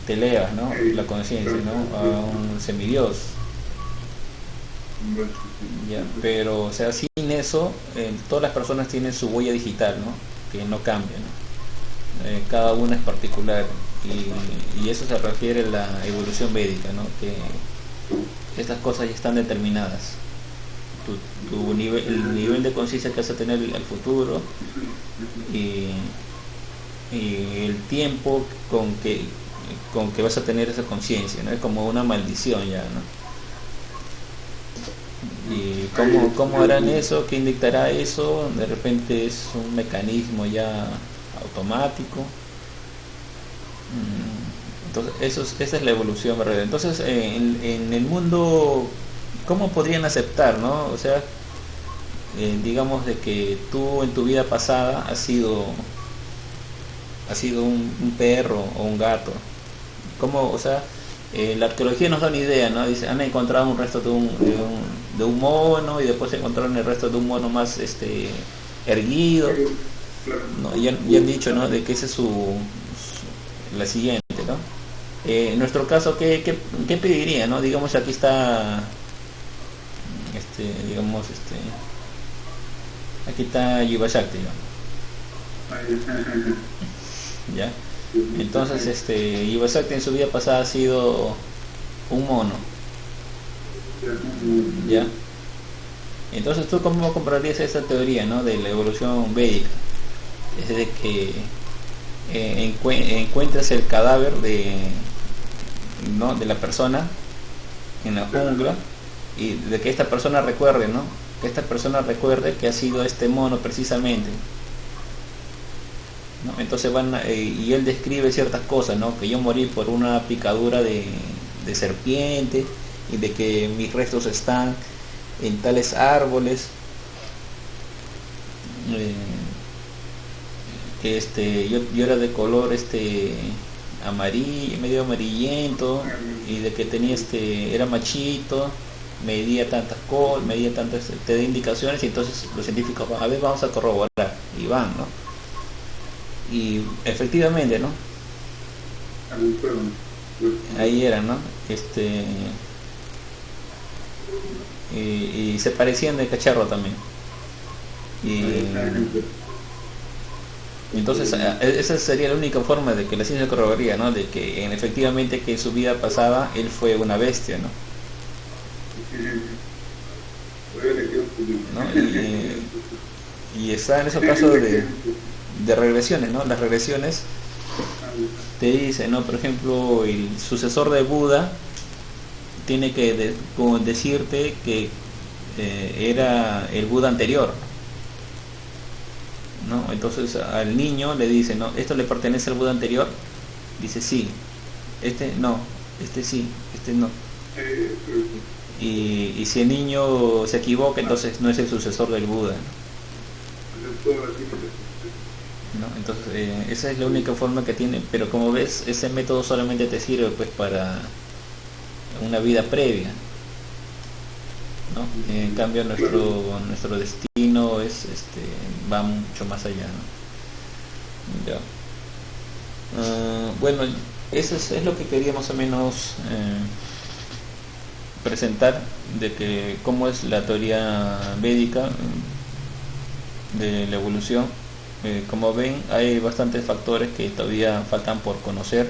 Speaker 1: te elevas, ¿no? La conciencia, ¿no? A un semidios. Ya, pero o sea, sin eso, todas las personas tienen su huella digital, ¿no? Que no cambia, ¿no? Cada una es particular y eso se refiere a la evolución védica, ¿no? Que estas cosas ya están determinadas. El nivel de conciencia que vas a tener al futuro y el tiempo con que vas a tener esa conciencia, ¿no? Es como una maldición ya, ¿no? Y cómo harán eso, qué dictará eso, de repente es un mecanismo ya automático. Entonces esa es la evolución verdadera. Entonces en el mundo, ¿cómo podrían aceptar, no? O sea, digamos de que tú en tu vida pasada has sido un perro o un gato. ¿Cómo, o sea, la arqueología nos da una idea, ¿no? Dice, han encontrado un resto de un mono y después encontraron el resto de un mono más erguido, ¿no? Y han dicho, ¿no? De que esa es la siguiente, ¿no? En nuestro caso, ¿qué pediría, no? Digamos, aquí está, digamos, aquí está Yuva Shakti, ¿no? ¿Ya? Entonces, Yuva Shakti en su vida pasada ha sido un mono, ¿ya? Entonces, ¿tú cómo comprarías esa teoría, ¿no? De la evolución védica? Es de que encuentras el cadáver ¿no? de la persona en la jungla, y de que esta persona recuerde, ¿no? Que esta persona recuerde que ha sido este mono precisamente, ¿no? Entonces y él describe ciertas cosas, ¿no? Que yo morí por una picadura de serpiente, y de que mis restos están en tales árboles, que yo era de color amarillo, medio amarillento, y de que tenía era machito, medía tantas cosas, te da indicaciones, y entonces los científicos van a ver, vamos a corroborar, y van, ¿no? Y efectivamente, ¿no? Ahí era, ¿no? Y se parecían de cacharro también. Y entonces esa sería la única forma de que la ciencia corroboraría, ¿no? De que efectivamente que en su vida pasada él fue una bestia, ¿no? ¿No? Y está en esos casos de regresiones, ¿no? Las regresiones te dicen, ¿no? Por ejemplo, el sucesor de Buda tiene que decirte que era el Buda anterior, ¿no? Entonces al niño le dice, ¿no? ¿Esto le pertenece al Buda anterior? Dice sí. No, sí, no. Y si el niño se equivoca, entonces no es el sucesor del Buda, ¿no? Entonces esa es la única forma que tiene, pero como ves, ese método solamente te sirve pues para una vida previa, ¿no? En cambio nuestro destino va mucho más allá, ¿no? Ya. Bueno, eso es lo que quería más o menos presentar, de que cómo es la teoría védica de la evolución. Como ven, hay bastantes factores que todavía faltan por conocer.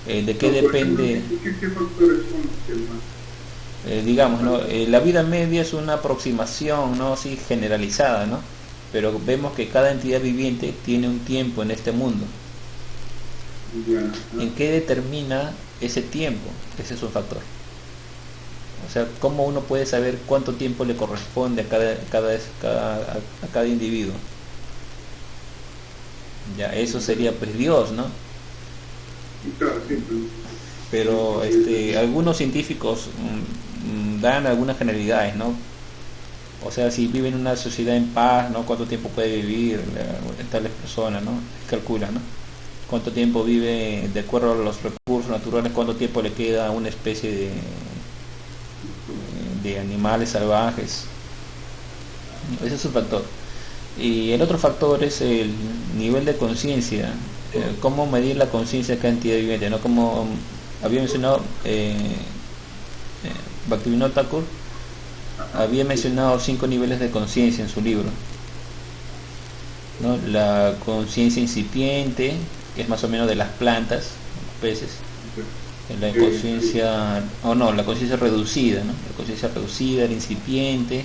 Speaker 1: ¿De qué depende?
Speaker 2: ¿Qué factores son?
Speaker 1: Digamos, ¿no? La vida media es una aproximación, ¿no? Sí, generalizada, ¿no? Pero vemos que cada entidad viviente tiene un tiempo en este mundo. ¿En qué determina ese tiempo? Ese es un factor. O sea, ¿cómo uno puede saber cuánto tiempo le corresponde a cada individuo? Ya, eso sería pues Dios, ¿no? Pero algunos científicos dan algunas generalidades, ¿no? O sea, si vive en una sociedad en paz, ¿no? ¿Cuánto tiempo puede vivir tales personas, ¿no? Calcula, ¿no? ¿Cuánto tiempo vive de acuerdo a los recursos naturales? ¿Cuánto tiempo le queda a una especie de animales salvajes? Ese es un factor. Y el otro factor es el nivel de conciencia. ¿Cómo medir la conciencia de cada entidad viviente, ¿no? Como había mencionado Bhaktivinoda Thakur, había mencionado 5 niveles de conciencia en su libro, ¿no? La conciencia incipiente, que es más o menos de las plantas, los peces. La conciencia, la conciencia reducida, ¿no? La conciencia reducida, la incipiente,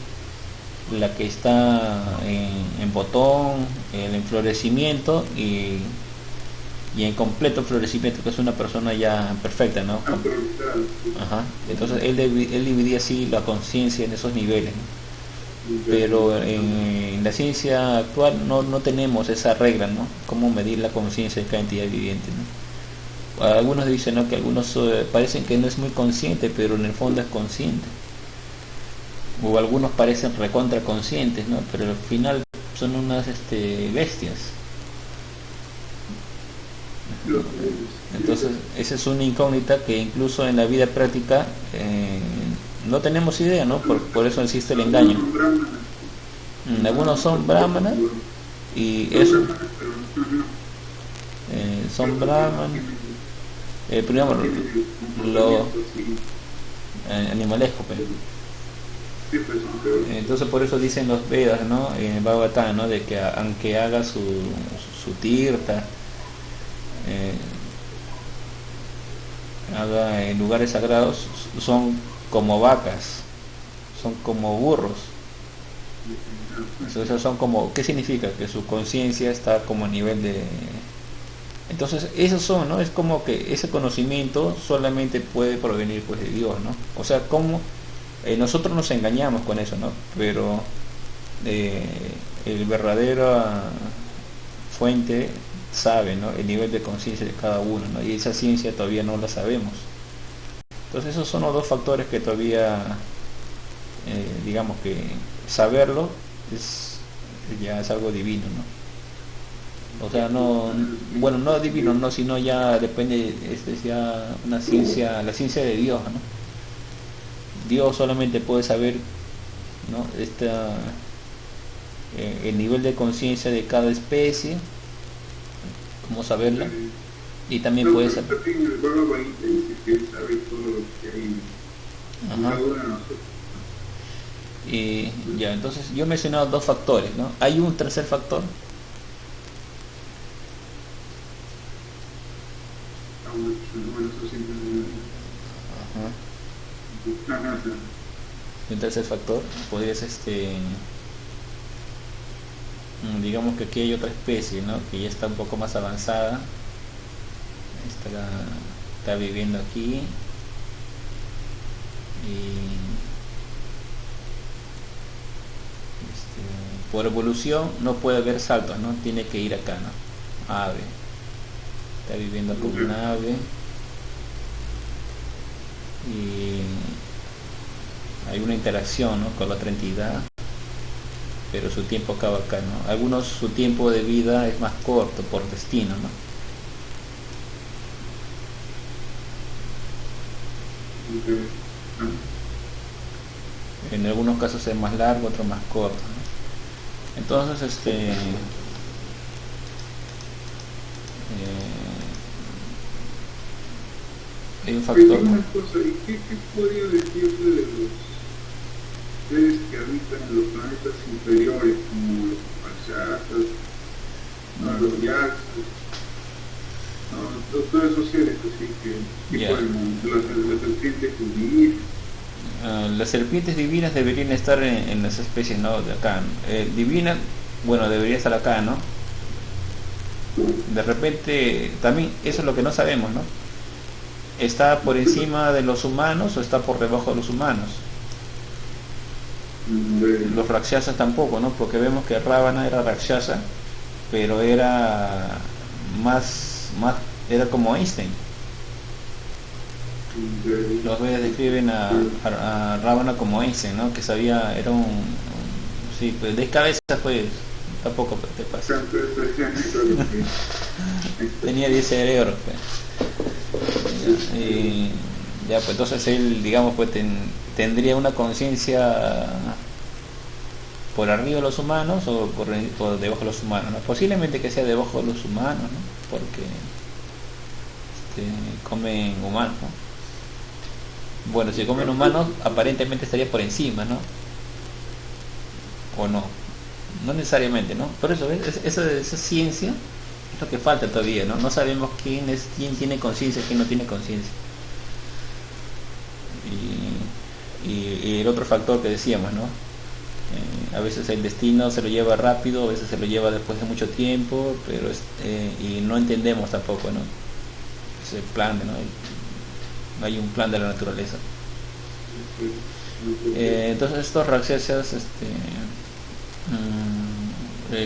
Speaker 1: la que está en botón, el enflorecimiento y en completo florecimiento, que es una persona ya perfecta, ¿no? Ajá. Entonces él dividía así la conciencia en esos niveles, ¿no? Pero en la ciencia actual no tenemos esa regla, ¿no? Cómo medir la conciencia de cada entidad viviente, ¿no? Algunos dicen, ¿no? Que algunos parecen que no es muy consciente, pero en el fondo es consciente. O algunos parecen recontra conscientes, ¿no? Pero al final son unas bestias. Entonces esa es una incógnita que incluso en la vida práctica no tenemos idea, ¿no? Por eso existe el engaño. Algunos son brahmanas y eso son brahmanas, primero lo animalesco, pero entonces por eso dicen los Vedas, ¿no? En Bhagavatam, ¿no? De que aunque haga su tirta, haga en lugares sagrados, son como vacas, son como burros. Entonces son como, ¿qué significa? Que su conciencia está como a nivel de... Entonces esos son, ¿no? Es como que ese conocimiento solamente puede provenir pues de Dios, ¿no? O sea, como nosotros nos engañamos con eso, ¿no? Pero el verdadero fuente sabe, ¿no? El nivel de conciencia de cada uno, ¿no? Y esa ciencia todavía no la sabemos. Entonces esos son los dos factores que todavía, digamos que saberlo ya es algo divino, ¿no? O sea, no, bueno, no divino, no, sino ya depende, es ya una ciencia, la ciencia de Dios, ¿no? Dios solamente puede saber, ¿no? El nivel de conciencia de cada especie, cómo saberla, y también puede saber. Ajá. Y ya, entonces yo he mencionado dos factores, ¿no? Hay un tercer factor. Ajá. Un tercer factor podría ser digamos que aquí hay otra especie, ¿no? Que ya está un poco más avanzada, está viviendo aquí y por evolución no puede haber saltos, ¿no? Tiene que ir acá, ¿no? Ave, está viviendo como un ave y hay una interacción, ¿no? Con la otra entidad, pero su tiempo acaba acá, ¿no? Algunos su tiempo de vida es más corto por destino, ¿no? En algunos casos es más largo, otros más corto, ¿no? Entonces hay un factor.
Speaker 2: ¿Qué podría decirse de los seres que habitan en los planetas inferiores, como los Rakshasas, los Yaksas, todos esos seres así que tipo las serpientes divinas?
Speaker 1: Las serpientes divinas deberían estar en las especies, ¿no? De acá. Divina, bueno, debería estar acá, ¿no? De repente, también, eso es lo que no sabemos, ¿no? ¿Está por encima de los humanos o está por debajo de los humanos? Los Rakshasas tampoco, ¿no? Porque vemos que Ravana era Rakshasa, pero era más era como Einstein. Los Vedas describen a Ravana como Einstein, ¿no? Que sabía, era sí, pues de cabeza, pues tampoco te pasa. Tenía 10 cerebros, pues. Y ya, pues entonces él, digamos, pues tendría una conciencia por arriba de los humanos o por debajo de los humanos, ¿no? Posiblemente que sea debajo de los humanos, ¿no? Porque comen humanos, ¿no? Bueno, si comen humanos aparentemente estaría por encima, ¿no? O no necesariamente, ¿no? Por eso, ¿ves? Esa ciencia es lo que falta todavía, ¿no? No sabemos quién tiene conciencia, quién no tiene conciencia. Y el otro factor que decíamos, ¿no? A veces el destino se lo lleva rápido, a veces se lo lleva después de mucho tiempo, pero y no entendemos tampoco, ¿no? Ese plan, ¿no? Hay un plan de la naturaleza. Entonces estos Rakshasas,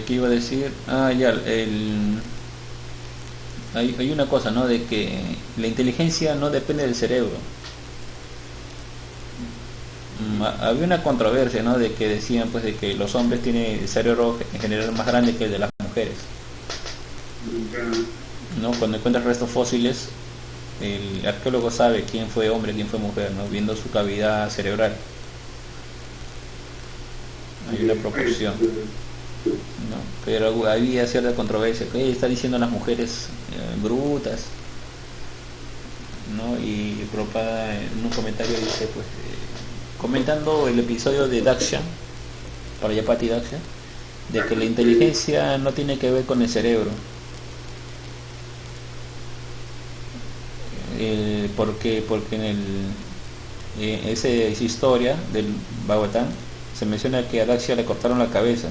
Speaker 1: ¿qué iba a decir? Hay una cosa, ¿no? De que la inteligencia no depende del cerebro. Había una controversia, ¿no? De que decían, pues, de que los hombres tienen el cerebro en general más grande que el de las mujeres. ¿no? Cuando encuentras restos fósiles, el arqueólogo sabe quién fue hombre, quién fue mujer, ¿no? Viendo su cavidad cerebral. Hay una proporción, ¿no? Pero había cierta controversia, que está diciendo las mujeres brutas, ¿no? Y Prabhupada en un comentario dice, pues, comentando el episodio de Daksha, Prayapati Daksha, de que la inteligencia no tiene que ver con el cerebro. Porque en esa historia del Bhagavatam se menciona que a Daksha le cortaron la cabeza.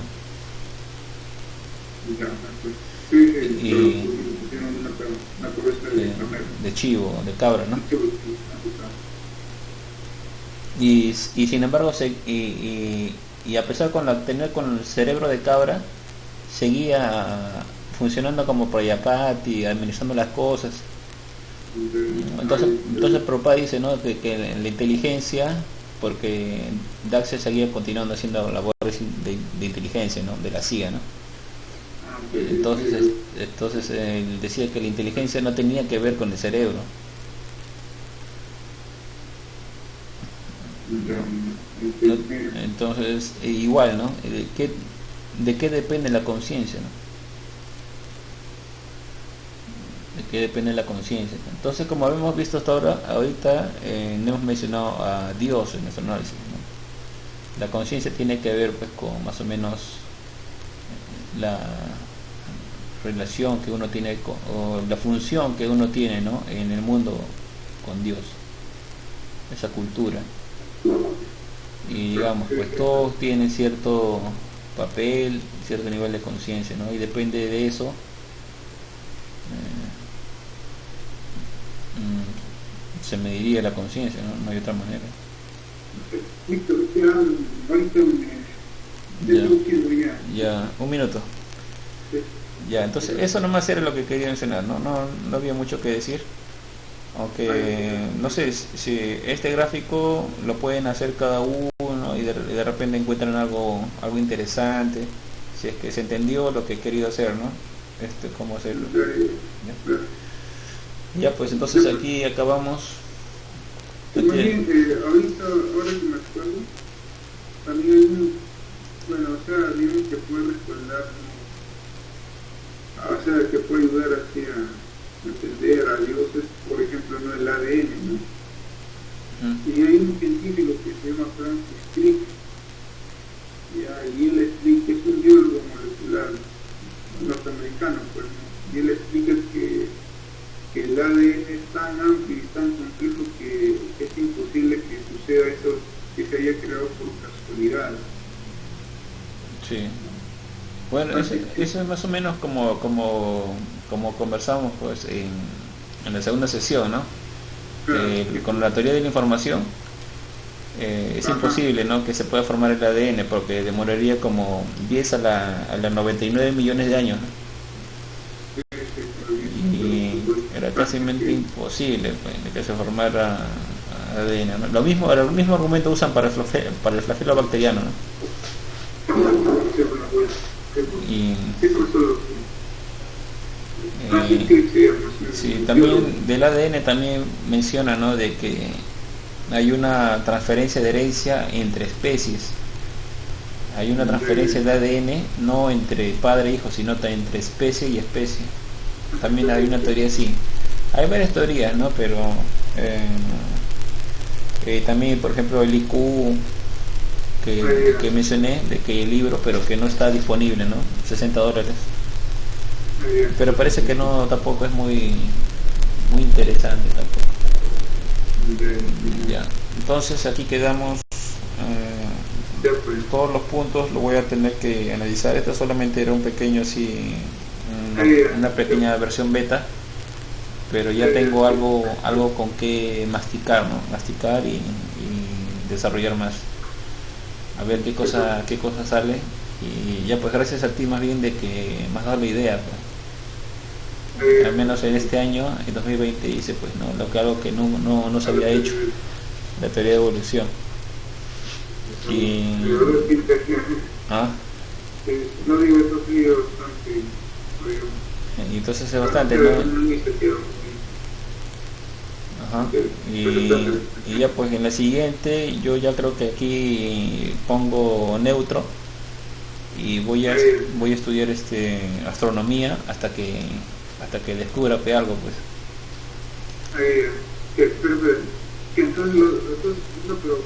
Speaker 1: De chivo, de cabra, ¿no? Y sin embargo, a pesar de tener con el cerebro de cabra, seguía funcionando como Prayapati, administrando las cosas. Entonces Prabhupada dice, ¿no? que la inteligencia, porque Daksha seguía continuando haciendo labores de inteligencia, ¿no? De la CIA, ¿no? Entonces él decía que la inteligencia no tenía que ver con el cerebro, ¿no? Entonces igual, ¿no? ¿De qué depende la conciencia, ¿no? ¿De qué depende la conciencia? Entonces, como hemos visto hasta ahorita no hemos mencionado a Dios en nuestro análisis, ¿no? La conciencia tiene que ver, pues, con más o menos la relación que uno tiene o la función que uno tiene, ¿no? En el mundo con Dios, esa cultura. Y digamos, pues todos tienen cierto papel, cierto nivel de conciencia, ¿no? Y depende de eso se mediría la conciencia, ¿no? No hay otra manera. Ya, un minuto. Ya, entonces eso nomás era lo que quería mencionar, no había mucho que decir. Aunque no sé si este gráfico lo pueden hacer cada uno y de repente encuentran algo interesante, si es que se entendió lo que he querido hacer, ¿no? Cómo hacerlo. Ya, pues entonces aquí acabamos.
Speaker 2: También, ahorita, ahora que me acuerdo, también bueno, o sea, digamos que puede respaldar, o sea, que puede ayudar así a entender a Dios, es, por ejemplo, ¿no? El ADN, ¿no? Y hay un científico que se llama Francis Crick, y él explica, es un biólogo molecular norteamericano, pues, ¿no? Y él explica que el ADN es tan amplio y tan complejo que es imposible que suceda eso, que se haya creado por casualidad.
Speaker 1: Sí. Bueno, eso es más o menos como conversamos, pues, en la segunda sesión, ¿no? Con la teoría de la información es imposible, ¿no? Que se pueda formar el ADN, porque demoraría como 10 a la 99 millones de años, ¿no? Y era casi imposible, pues, de que se formara ADN, ¿no? El mismo argumento usan para el flagelo bacteriano, ¿no? Sí, también del ADN también menciona, ¿no? De que hay una transferencia de herencia entre especies. Hay una transferencia de ADN no entre padre e hijo, sino entre especie y especie. También hay una teoría así. Hay varias teorías, ¿no? Pero también, por ejemplo, el IQ que mencioné, de que el libro, pero que no está disponible, ¿no? $60. Pero parece que no, tampoco es muy interesante tampoco. Ya, entonces aquí quedamos. Todos los puntos lo voy a tener que analizar. Esto solamente era un pequeño una pequeña versión beta, pero ya tengo algo con que masticar, ¿no? Masticar y desarrollar más, a ver qué cosa sale. Y ya, pues gracias a ti más bien de que me has dado la idea, pues. Al menos en este año, en 2020, hice, pues, ¿no? Algo que no se había hecho, la teoría de evolución. Y
Speaker 2: no digo, eso sí bastante,
Speaker 1: Y entonces es bastante, ¿no? Ajá. Y ya pues en la siguiente yo ya creo que aquí pongo neutro y voy a estudiar astronomía hasta que descubra algo, pues.
Speaker 2: Pero entonces no, pero